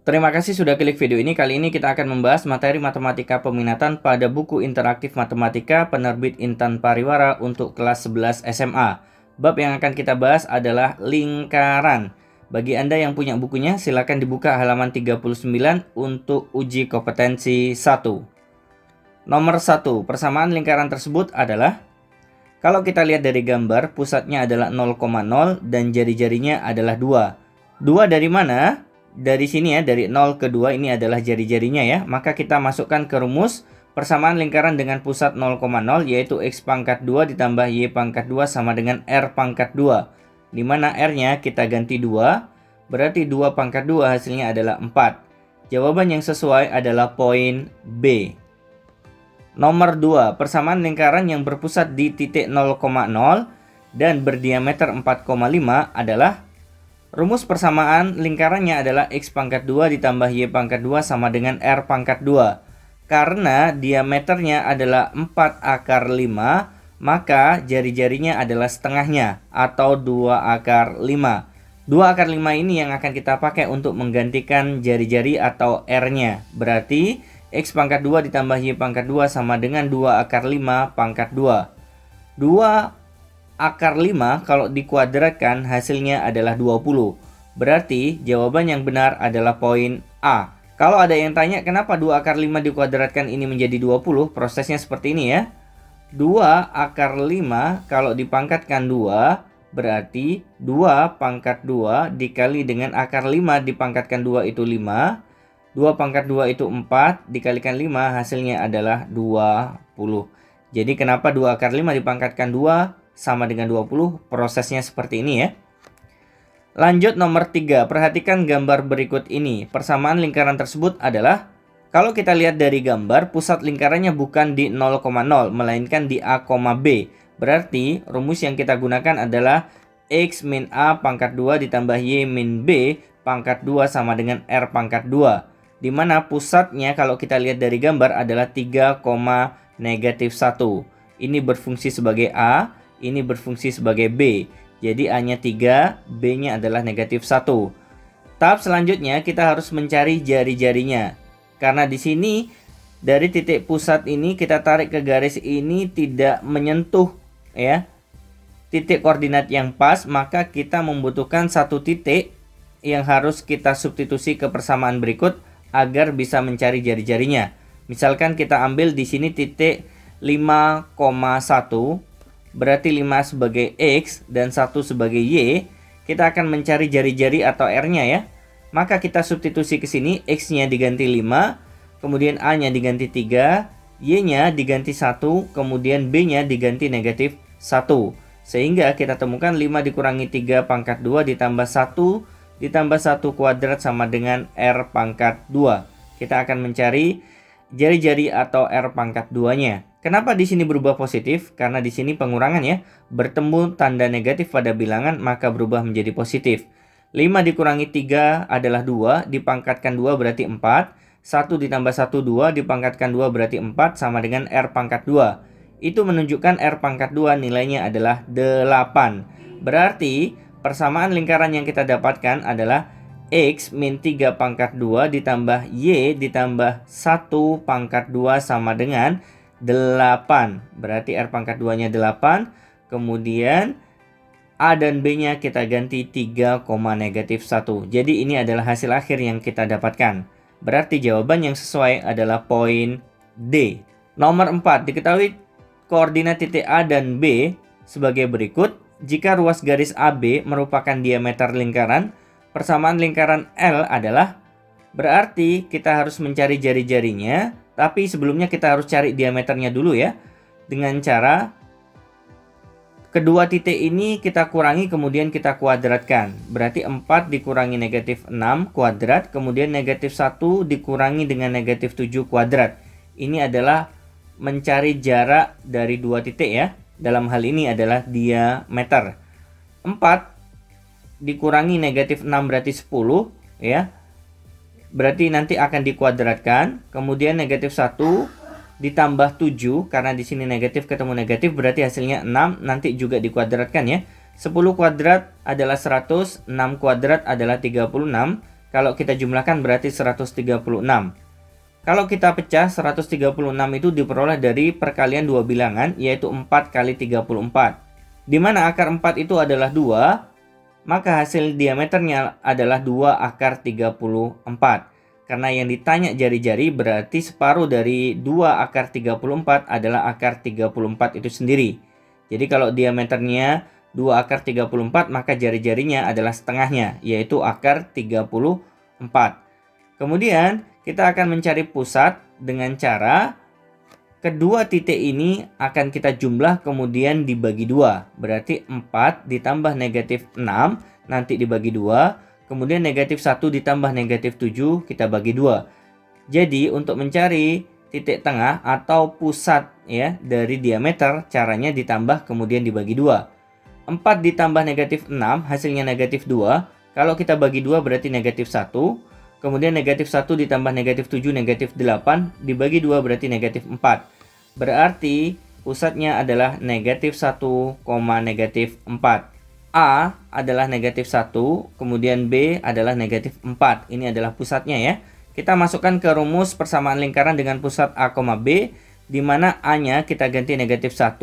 Terima kasih sudah klik video ini. Kali ini kita akan membahas materi matematika peminatan pada buku interaktif matematika penerbit Intan Pariwara untuk kelas 11 SMA. Bab yang akan kita bahas adalah lingkaran. Bagi Anda yang punya bukunya, silakan dibuka halaman 39 untuk uji kompetensi 1. Nomor 1, persamaan lingkaran tersebut adalah, kalau kita lihat dari gambar, pusatnya adalah 0,0 dan jari-jarinya adalah 2. 2 dari mana? Dari sini ya, dari 0 ke 2 ini adalah jari-jarinya ya. Maka kita masukkan ke rumus persamaan lingkaran dengan pusat 0,0 yaitu X pangkat 2 ditambah Y pangkat 2 sama dengan R pangkat 2. Dimana R-nya kita ganti 2, berarti 2 pangkat 2 hasilnya adalah 4. Jawaban yang sesuai adalah poin B. Nomor 2, persamaan lingkaran yang berpusat di titik 0,0 dan berdiameter 4,5 adalah, rumus persamaan lingkarannya adalah X pangkat 2 ditambah Y pangkat 2 sama dengan R pangkat 2. Karena diameternya adalah 4 akar 5, maka jari-jarinya adalah setengahnya atau 2 akar 5. 2 akar 5 ini yang akan kita pakai untuk menggantikan jari-jari atau R-nya. Berarti X pangkat 2 ditambah Y pangkat 2 sama dengan 2 akar 5 pangkat 2. 2 akar 5 kalau dikuadratkan hasilnya adalah 20. Berarti jawaban yang benar adalah poin A. Kalau ada yang tanya kenapa 2 akar 5 dikuadratkan ini menjadi 20, prosesnya seperti ini ya. 2 akar 5 kalau dipangkatkan 2, berarti 2 pangkat 2 dikali dengan akar 5 dipangkatkan 2 itu 5. 2 pangkat 2 itu 4, dikalikan 5 hasilnya adalah 20. Jadi kenapa 2 akar 5 dipangkatkan 2 sama dengan 20, prosesnya seperti ini ya. Lanjut nomor 3, perhatikan gambar berikut ini. Persamaan lingkaran tersebut adalah, kalau kita lihat dari gambar, pusat lingkarannya bukan di 0,0, melainkan di A, B. Berarti rumus yang kita gunakan adalah X min A pangkat 2 ditambah Y min B pangkat 2 sama dengan R pangkat 2. Dimana pusatnya kalau kita lihat dari gambar adalah 3, -1. Ini berfungsi sebagai A, ini berfungsi sebagai B. Jadi A-nya 3, B-nya adalah -1. Tahap selanjutnya kita harus mencari jari-jarinya. Karena di sini dari titik pusat ini kita tarik ke garis ini tidak menyentuh ya titik koordinat yang pas, maka kita membutuhkan satu titik yang harus kita substitusi ke persamaan berikut agar bisa mencari jari-jarinya. Misalkan kita ambil di sini titik 5,1, berarti 5 sebagai X dan 1 sebagai Y. Kita akan mencari jari-jari atau R-nya ya. Maka kita substitusi ke sini, X-nya diganti 5, kemudian A-nya diganti 3, Y-nya diganti 1, kemudian B-nya diganti -1. Sehingga kita temukan 5 dikurangi 3 pangkat 2 ditambah 1 ditambah 1 kuadrat sama dengan R pangkat 2. Kita akan mencari jari-jari atau R pangkat 2-nya. Kenapa di sini berubah positif? Karena di sini pengurangan ya. Bertemu tanda negatif pada bilangan maka berubah menjadi positif. 5 dikurangi 3 adalah 2, dipangkatkan 2 berarti 4. 1 ditambah 1, 2, dipangkatkan 2 berarti 4 sama dengan R pangkat 2. Itu menunjukkan R pangkat 2 nilainya adalah 8. Berarti persamaan lingkaran yang kita dapatkan adalah X min 3 pangkat 2 ditambah Y ditambah 1 pangkat 2 sama dengan 8. Berarti R pangkat 2-nya 8. Kemudian A dan B-nya kita ganti 3, -1. Jadi ini adalah hasil akhir yang kita dapatkan. Berarti jawaban yang sesuai adalah poin D. Nomor 4, diketahui koordinat titik A dan B sebagai berikut. Jika ruas garis AB merupakan diameter lingkaran, persamaan lingkaran L adalah, berarti kita harus mencari jari-jarinya. Tapi sebelumnya kita harus cari diameternya dulu ya. Dengan cara kedua titik ini kita kurangi kemudian kita kuadratkan. Berarti 4 dikurangi -6 kuadrat. Kemudian -1 dikurangi dengan -7 kuadrat. Ini adalah mencari jarak dari dua titik ya. Dalam hal ini adalah diameter. 4 dikurangi -6 berarti 10 ya. Berarti nanti akan dikuadratkan, kemudian -1 ditambah 7, karena di sini negatif ketemu negatif berarti hasilnya 6, nanti juga dikuadratkan ya. 10 kuadrat adalah 100, 6 kuadrat adalah 36, Kalau kita jumlahkan berarti 136. Kalau kita pecah, 136 itu diperoleh dari perkalian dua bilangan, yaitu 4 kali 34. Di mana akar 4 itu adalah 2, maka hasil diameternya adalah 2 akar 34. Karena yang ditanya jari-jari, berarti separuh dari 2 akar 34 adalah akar 34 itu sendiri. Jadi kalau diameternya 2 akar 34, maka jari-jarinya adalah setengahnya, yaitu akar 34. Kemudian kita akan mencari pusat dengan cara kedua titik ini akan kita jumlah kemudian dibagi 2. Berarti 4 ditambah negatif 6 nanti dibagi 2. Kemudian negatif 1 ditambah negatif 7 kita bagi 2. Jadi untuk mencari titik tengah atau pusat ya dari diameter, caranya ditambah kemudian dibagi 2. 4 ditambah negatif 6 hasilnya negatif 2. Kalau kita bagi 2 berarti negatif 1. Kemudian negatif 1 ditambah negatif 7 negatif 8 dibagi 2 berarti negatif 4. Berarti pusatnya adalah negatif 1, negatif 4. A adalah negatif 1, kemudian B adalah negatif 4. Ini adalah pusatnya ya. Kita masukkan ke rumus persamaan lingkaran dengan pusat A, B, di mana A-nya kita ganti negatif 1,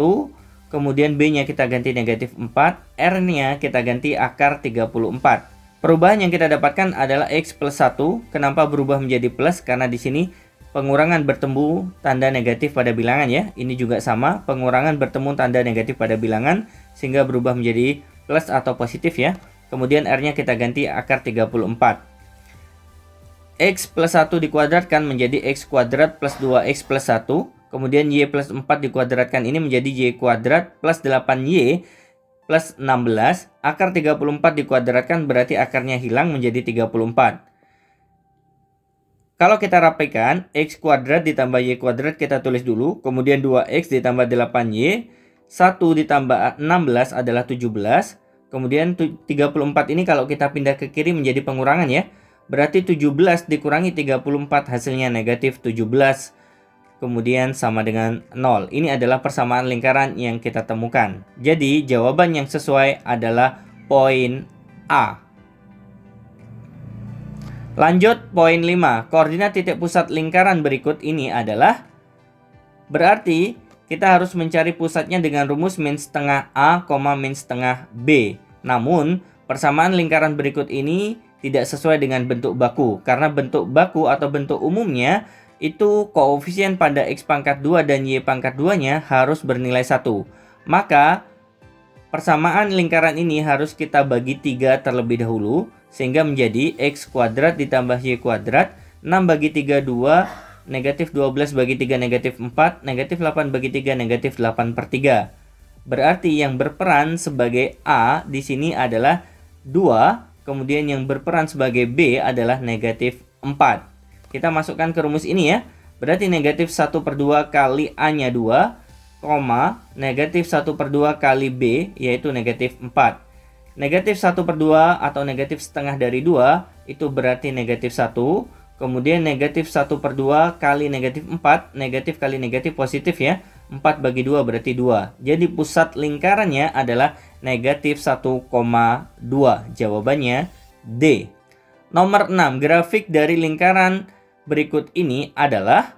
kemudian B-nya kita ganti negatif 4, R-nya kita ganti akar 34. Perubahan yang kita dapatkan adalah X plus 1. Kenapa berubah menjadi plus? Karena di sini pengurangan bertemu tanda negatif pada bilangan ya. Ini juga sama, pengurangan bertemu tanda negatif pada bilangan sehingga berubah menjadi plus atau positif ya. Kemudian R-nya kita ganti akar 34. X plus 1 dikuadratkan menjadi X kuadrat plus 2X plus 1. Kemudian Y plus 4 dikuadratkan ini menjadi Y kuadrat plus 8Y plus 16, akar 34 dikuadratkan berarti akarnya hilang menjadi 34. Kalau kita rapikan, X kuadrat ditambah Y kuadrat kita tulis dulu, kemudian 2X ditambah 8Y, 1 ditambah 16 adalah 17, kemudian 34 ini kalau kita pindah ke kiri menjadi pengurangan ya, berarti 17 dikurangi 34 hasilnya negatif 17. Kemudian sama dengan 0. Ini adalah persamaan lingkaran yang kita temukan. Jadi jawaban yang sesuai adalah poin A. Lanjut poin 5. Koordinat titik pusat lingkaran berikut ini adalah, berarti kita harus mencari pusatnya dengan rumus min setengah A, min setengah B. Namun persamaan lingkaran berikut ini tidak sesuai dengan bentuk baku. Karena bentuk baku atau bentuk umumnya itu koefisien pada X pangkat 2 dan Y pangkat 2-nya harus bernilai 1. Maka persamaan lingkaran ini harus kita bagi 3 terlebih dahulu, sehingga menjadi X kuadrat ditambah Y kuadrat, 6 bagi 3 2, negatif 12 bagi 3 negatif 4, negatif 8 bagi 3 negatif 8 per 3. Berarti yang berperan sebagai A di sini adalah 2, kemudian yang berperan sebagai B adalah negatif 4. Kita masukkan ke rumus ini ya. Berarti negatif 1/2 kali A-nya 2, negatif 1/2 kali B, yaitu negatif 4. Negatif 1/2 atau negatif setengah dari 2, itu berarti negatif 1. Kemudian negatif 1/2 kali negatif 4, negatif kali negatif positif ya. 4 bagi 2 berarti 2. Jadi pusat lingkarannya adalah negatif 1,2. Jawabannya D. Nomor 6, grafik dari lingkaran berikut ini adalah,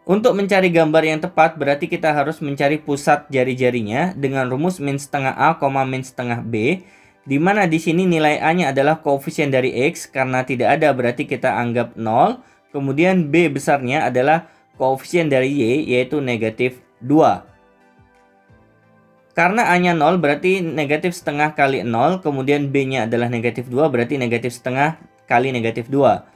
untuk mencari gambar yang tepat berarti kita harus mencari pusat jari-jarinya dengan rumus min setengah A, min setengah B, di mana di sini nilai A-nya adalah koefisien dari X, karena tidak ada berarti kita anggap 0. Kemudian B besarnya adalah koefisien dari Y, yaitu negatif 2. Karena A-nya 0 berarti negatif setengah kali 0, kemudian B-nya adalah negatif 2 berarti negatif setengah kali negatif 2.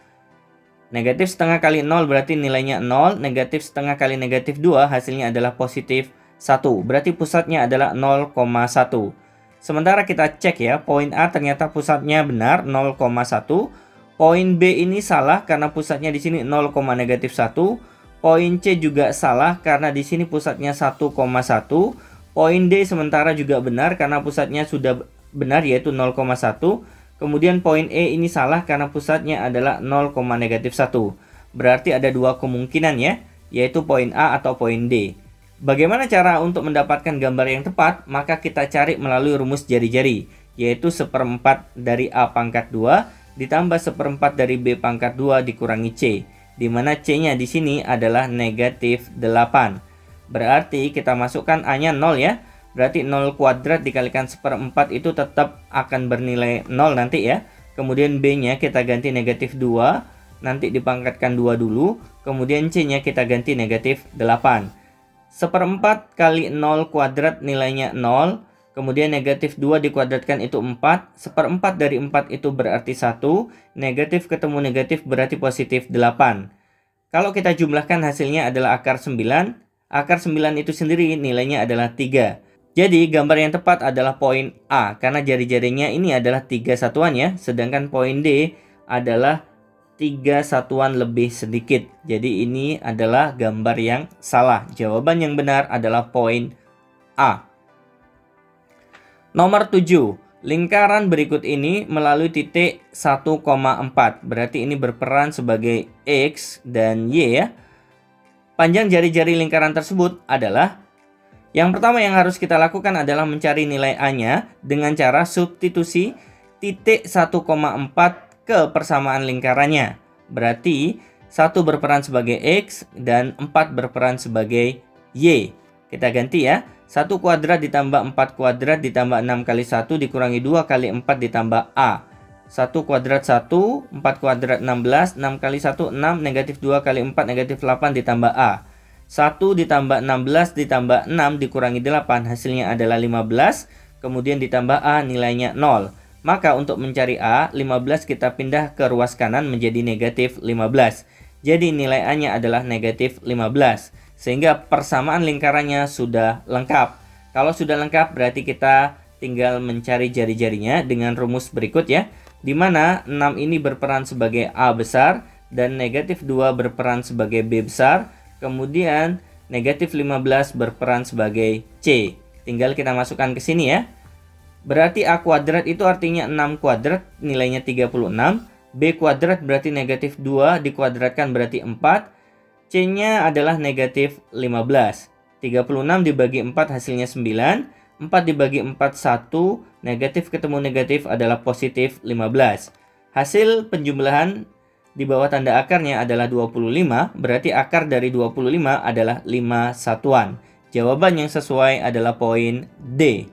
Negatif setengah kali 0 berarti nilainya 0, negatif setengah kali negatif 2 hasilnya adalah positif 1. Berarti pusatnya adalah 0,1. Sementara kita cek ya, poin A ternyata pusatnya benar 0,1. Poin B ini salah karena pusatnya di sini 0,-1. Poin C juga salah karena di sini pusatnya 1,1. Poin D sementara juga benar karena pusatnya sudah benar yaitu 0,1. Kemudian poin E ini salah karena pusatnya adalah 0,-1. Berarti ada dua kemungkinan ya, yaitu poin A atau poin D. Bagaimana cara untuk mendapatkan gambar yang tepat? Maka kita cari melalui rumus jari-jari, yaitu 1/4 dari A pangkat 2 ditambah 1/4 dari B pangkat 2 dikurangi C, di mana C-nya di sini adalah negatif 8. Berarti kita masukkan A-nya 0 ya. Berarti 0 kuadrat dikalikan 1/4 itu tetap akan bernilai 0 nanti ya. Kemudian B-nya kita ganti negatif 2, nanti dipangkatkan 2 dulu. Kemudian C-nya kita ganti negatif 8. 1/4 kali 0 kuadrat nilainya 0. Kemudian negatif 2 dikuadratkan itu 4. 1/4 dari 4 itu berarti 1. Negatif ketemu negatif berarti positif 8. Kalau kita jumlahkan hasilnya adalah akar 9. Akar 9 itu sendiri nilainya adalah 3. Jadi gambar yang tepat adalah poin A. Karena jari-jarinya ini adalah 3 satuan ya. Sedangkan poin D adalah 3 satuan lebih sedikit. Jadi ini adalah gambar yang salah. Jawaban yang benar adalah poin A. Nomor 7. Lingkaran berikut ini melalui titik 1,4. Berarti ini berperan sebagai X dan Y ya. Panjang jari-jari lingkaran tersebut adalah, yang pertama yang harus kita lakukan adalah mencari nilai A-nya dengan cara substitusi titik 1,4 ke persamaan lingkarannya. Berarti 1 berperan sebagai X dan 4 berperan sebagai Y. Kita ganti ya. 1 kuadrat ditambah 4 kuadrat ditambah 6 kali 1 dikurangi 2 kali 4 ditambah A. 1 kuadrat 1, 4 kuadrat 16, 6 kali 1 6, negatif 2 kali 4 negatif 8 ditambah A. 1 ditambah 16 ditambah 6 dikurangi 8 hasilnya adalah 15. Kemudian ditambah A nilainya 0. Maka untuk mencari A, 15 kita pindah ke ruas kanan menjadi negatif 15. Jadi nilai A-nya adalah negatif 15. Sehingga persamaan lingkarannya sudah lengkap. Kalau sudah lengkap berarti kita tinggal mencari jari-jarinya dengan rumus berikut ya. Di mana 6 ini berperan sebagai A besar dan negatif 2 berperan sebagai B besar. Kemudian negatif 15 berperan sebagai C. Tinggal kita masukkan ke sini ya. Berarti A kuadrat itu artinya 6 kuadrat nilainya 36. B kuadrat berarti negatif 2 dikuadratkan berarti 4. C-nya adalah negatif 15. 36 dibagi 4 hasilnya 9. 4 dibagi 4 1. Negatif ketemu negatif adalah positif 15. Hasil penjumlahan di bawah tanda akarnya adalah 25, berarti akar dari 25 adalah 5 satuan. Jawaban yang sesuai adalah poin D.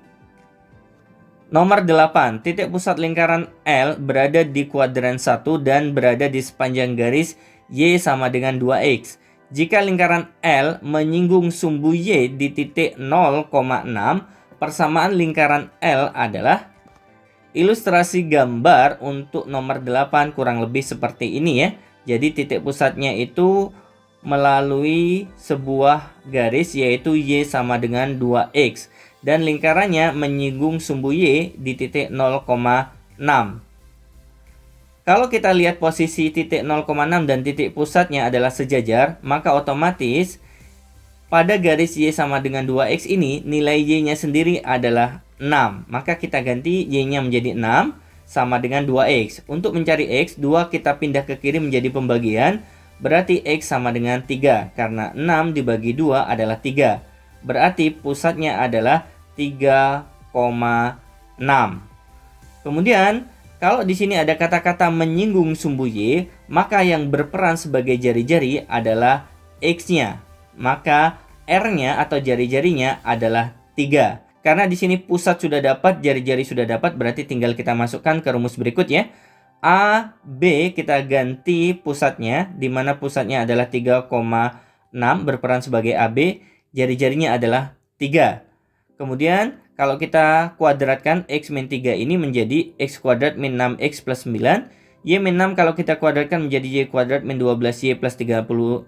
Nomor 8. Titik pusat lingkaran L berada di kuadran 1 dan berada di sepanjang garis Y sama dengan 2X. Jika lingkaran L menyinggung sumbu Y di titik 0,6, persamaan lingkaran L adalah. Ilustrasi gambar untuk nomor 8 kurang lebih seperti ini ya. Jadi titik pusatnya itu melalui sebuah garis yaitu Y sama dengan 2X. Dan lingkarannya menyinggung sumbu Y di titik 0,6. Kalau kita lihat posisi titik 0,6 dan titik pusatnya adalah sejajar, maka otomatis pada garis Y sama dengan 2X ini nilai Y-nya sendiri adalah 6. Maka kita ganti Y-nya menjadi 6 sama dengan 2X. Untuk mencari X, 2 kita pindah ke kiri menjadi pembagian. Berarti X sama dengan 3. Karena 6 dibagi 2 adalah 3. Berarti pusatnya adalah 3,6. Kemudian, kalau di sini ada kata-kata menyinggung sumbu Y, maka yang berperan sebagai jari-jari adalah X-nya. Maka R-nya atau jari-jarinya adalah 3. Karena di sini pusat sudah dapat, jari-jari sudah dapat, berarti tinggal kita masukkan ke rumus berikut ya. A, B kita ganti pusatnya, di mana pusatnya adalah 3,6 berperan sebagai AB, jari-jarinya adalah 3. Kemudian kalau kita kuadratkan X min 3 ini menjadi X kuadrat min 6X plus 9. Y min 6 kalau kita kuadratkan menjadi Y kuadrat min 12Y plus 36.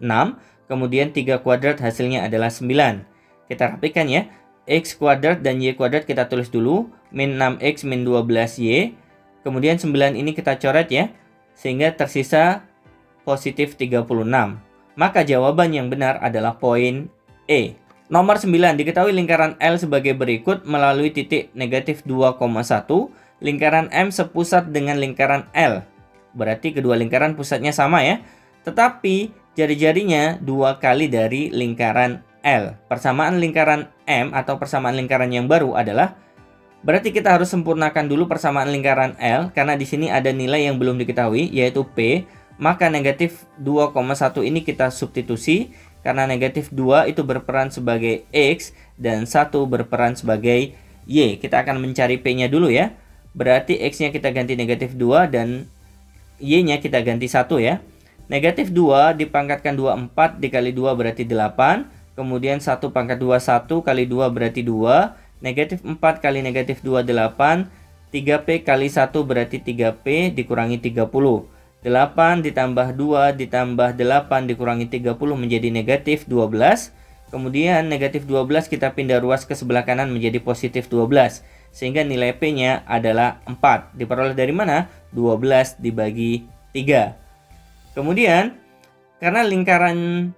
Kemudian 3 kuadrat hasilnya adalah 9. Kita rapikan ya. X kuadrat dan Y kuadrat kita tulis dulu. Min 6X min 12Y. Kemudian 9 ini kita coret ya. Sehingga tersisa positif 36. Maka jawaban yang benar adalah poin E. Nomor 9. Diketahui lingkaran L sebagai berikut melalui titik negatif 2,1. Lingkaran M sepusat dengan lingkaran L. Berarti kedua lingkaran pusatnya sama ya. Tetapi jari-jarinya 2 kali dari lingkaran L. Persamaan lingkaran M atau persamaan lingkaran yang baru adalah Berarti kita harus sempurnakan dulu persamaan lingkaran L, karena di sini ada nilai yang belum diketahui, yaitu P. Maka negatif 2,1 ini kita substitusi, karena negatif 2 itu berperan sebagai X, dan 1 berperan sebagai Y. Kita akan mencari P-nya dulu ya. Berarti X-nya kita ganti negatif 2, dan Y-nya kita ganti 1 ya. Negatif 2 dipangkatkan 24 dikali 2 berarti 8. Kemudian 1 pangkat 2, 1 kali 2 berarti 2. Negatif 4 kali negatif 2, 8. 3P kali 1 berarti 3P dikurangi 30. 8 ditambah 2 ditambah 8 dikurangi 30 menjadi negatif 12. Kemudian negatif 12 kita pindah ruas ke sebelah kanan menjadi positif 12. Sehingga nilai P-nya adalah 4. Diperoleh dari mana? 12 dibagi 3. Kemudian, karena lingkaran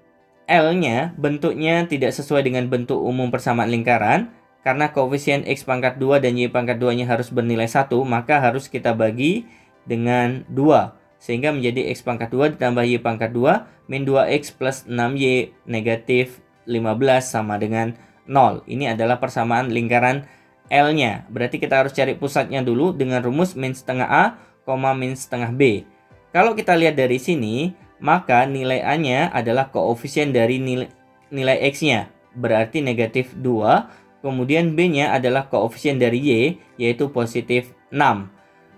L-nya bentuknya tidak sesuai dengan bentuk umum persamaan lingkaran, karena koefisien X pangkat 2 dan Y pangkat 2-nya harus bernilai 1, maka harus kita bagi dengan 2. Sehingga menjadi X pangkat 2 ditambah Y pangkat 2, min 2X plus 6Y negatif 15 sama dengan 0. Ini adalah persamaan lingkaran L-nya. Berarti kita harus cari pusatnya dulu dengan rumus min setengah A, min setengah B. Kalau kita lihat dari sini, maka nilai A-nya adalah koefisien dari nilai X-nya. Berarti negatif 2. Kemudian B-nya adalah koefisien dari Y, yaitu positif 6.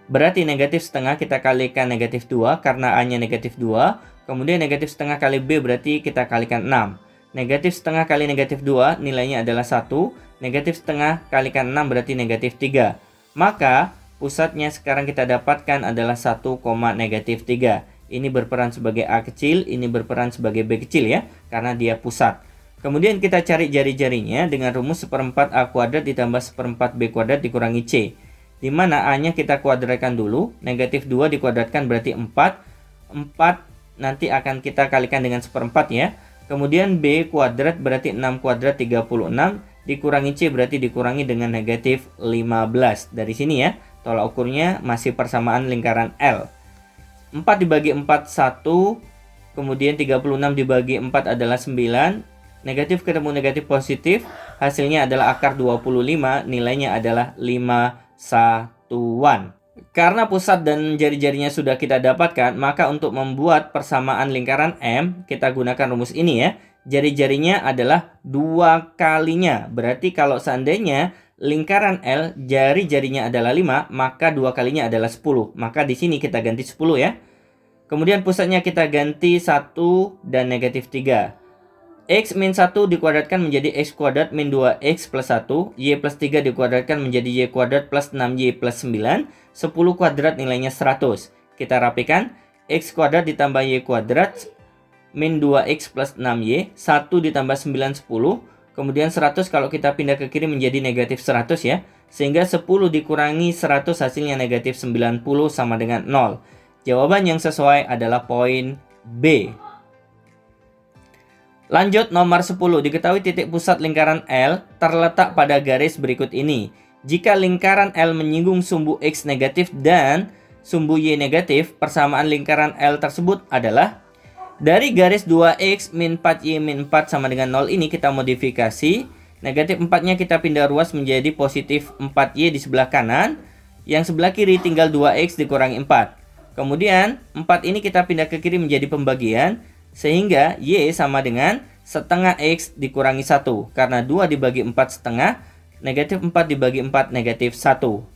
Berarti negatif setengah kita kalikan negatif 2, karena A-nya negatif 2. Kemudian negatif setengah kali B berarti kita kalikan 6. Negatif setengah kali negatif 2 nilainya adalah 1. Negatif setengah kalikan 6 berarti negatif 3. Maka pusatnya sekarang kita dapatkan adalah 1, negatif 3. Ini berperan sebagai A kecil, ini berperan sebagai B kecil ya, karena dia pusat. Kemudian kita cari jari-jarinya dengan rumus seperempat A kuadrat ditambah seperempat B kuadrat dikurangi C. Di mana A-nya kita kuadratkan dulu, negatif 2 dikuadratkan berarti 4. 4 nanti akan kita kalikan dengan seperempat ya. Kemudian B kuadrat berarti 6 kuadrat 36, dikurangi C berarti dikurangi dengan negatif 15. Dari sini ya, tolak ukurnya masih persamaan lingkaran L. 4 dibagi 4, 1. Kemudian 36 dibagi 4 adalah 9. Negatif ketemu negatif positif, hasilnya adalah akar 25, nilainya adalah 5 satuan. Karena pusat dan jari-jarinya sudah kita dapatkan, maka untuk membuat persamaan lingkaran M, kita gunakan rumus ini ya. Jari-jarinya adalah 2 kalinya. Berarti kalau seandainya lingkaran L, jari-jarinya adalah 5, maka 2 kalinya adalah 10. Maka di sini kita ganti 10 ya. Kemudian pusatnya kita ganti 1 dan negatif 3. X min 1 dikuadratkan menjadi X kuadrat min 2X plus 1. Y plus 3 dikuadratkan menjadi Y kuadrat plus 6Y plus 9. 10 kuadrat nilainya 100. Kita rapikan. X kuadrat ditambah Y kuadrat min 2X plus 6Y. 1 ditambah 9, 10. Kemudian 100 kalau kita pindah ke kiri menjadi negatif 100 ya. Sehingga 10 dikurangi 100 hasilnya negatif 90 sama dengan 0. Jawaban yang sesuai adalah poin B. Lanjut nomor 10, diketahui titik pusat lingkaran L terletak pada garis berikut ini. Jika lingkaran L menyinggung sumbu X negatif dan sumbu Y negatif, persamaan lingkaran L tersebut adalah dari garis 2X min 4Y min 4 sama dengan 0 ini kita modifikasi. Negatif 4-nya kita pindah ruas menjadi positif 4Y di sebelah kanan. Yang sebelah kiri tinggal 2X dikurangi 4. Kemudian 4 ini kita pindah ke kiri menjadi pembagian. Sehingga Y sama dengan setengah X dikurangi 1. Karena 2 dibagi 4 setengah, negatif 4 dibagi 4 negatif 1.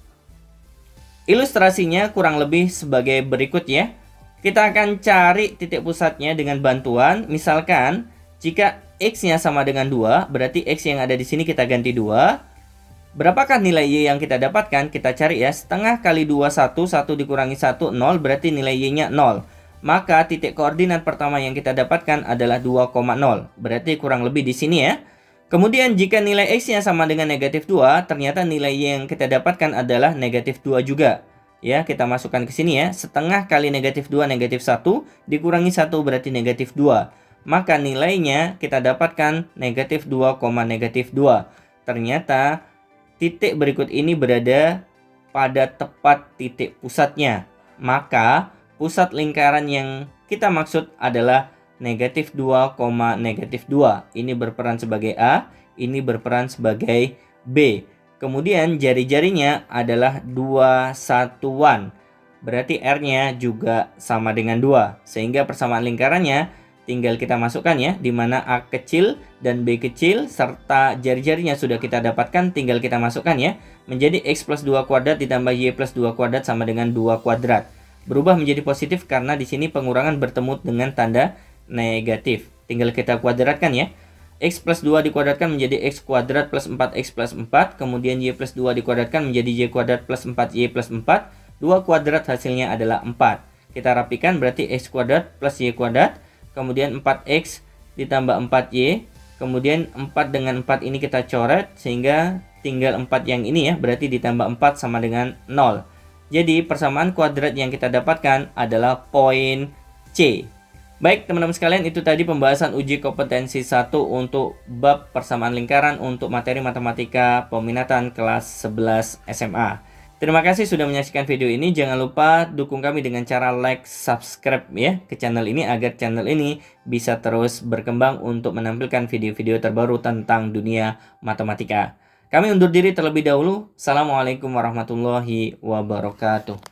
Ilustrasinya kurang lebih sebagai berikut ya. Kita akan cari titik pusatnya dengan bantuan. Misalkan jika X-nya sama dengan 2, berarti X yang ada di sini kita ganti 2. Berapakah nilai Y yang kita dapatkan? Kita cari ya. Setengah kali 2, 1. 1 dikurangi 1, 0. Berarti nilai Y-nya 0. Maka titik koordinat pertama yang kita dapatkan adalah 2,0. Berarti kurang lebih di sini ya. Kemudian jika nilai X-nya sama dengan negatif 2, ternyata nilai Y yang kita dapatkan adalah negatif 2 juga. Ya, kita masukkan ke sini ya. Setengah kali negatif 2 negatif 1 dikurangi 1 berarti negatif 2. Maka nilainya kita dapatkan negatif 2, negatif 2. Ternyata titik berikut ini berada pada tepat titik pusatnya. Maka pusat lingkaran yang kita maksud adalah negatif 2, negatif 2. Ini berperan sebagai A, ini berperan sebagai B. Kemudian jari-jarinya adalah 2 satuan. Berarti R-nya juga sama dengan 2. Sehingga persamaan lingkarannya tinggal kita masukkan ya, di mana A kecil dan B kecil serta jari-jarinya sudah kita dapatkan, tinggal kita masukkan ya. Menjadi X plus 2 kuadrat ditambah Y plus 2 kuadrat sama dengan 2 kuadrat. Berubah menjadi positif karena di sini pengurangan bertemu dengan tanda negatif. Tinggal kita kuadratkan ya. X plus 2 dikuadratkan menjadi X kuadrat plus 4X plus 4. Kemudian Y plus 2 dikuadratkan menjadi Y kuadrat plus 4Y plus 4. 2 kuadrat hasilnya adalah 4. Kita rapikan berarti X kuadrat plus Y kuadrat. Kemudian 4X ditambah 4Y. Kemudian 4 dengan 4 ini kita coret. Sehingga tinggal 4 yang ini ya. Berarti ditambah 4 sama dengan 0. Jadi persamaan kuadrat yang kita dapatkan adalah poin C. Baik teman-teman sekalian, itu tadi pembahasan uji kompetensi 1 untuk bab persamaan lingkaran untuk materi matematika peminatan kelas 11 SMA. Terima kasih sudah menyaksikan video ini. Jangan lupa dukung kami dengan cara like, subscribe ya ke channel ini agar channel ini bisa terus berkembang untuk menampilkan video-video terbaru tentang dunia matematika. Kami undur diri terlebih dahulu. Assalamualaikum warahmatullahi wabarakatuh.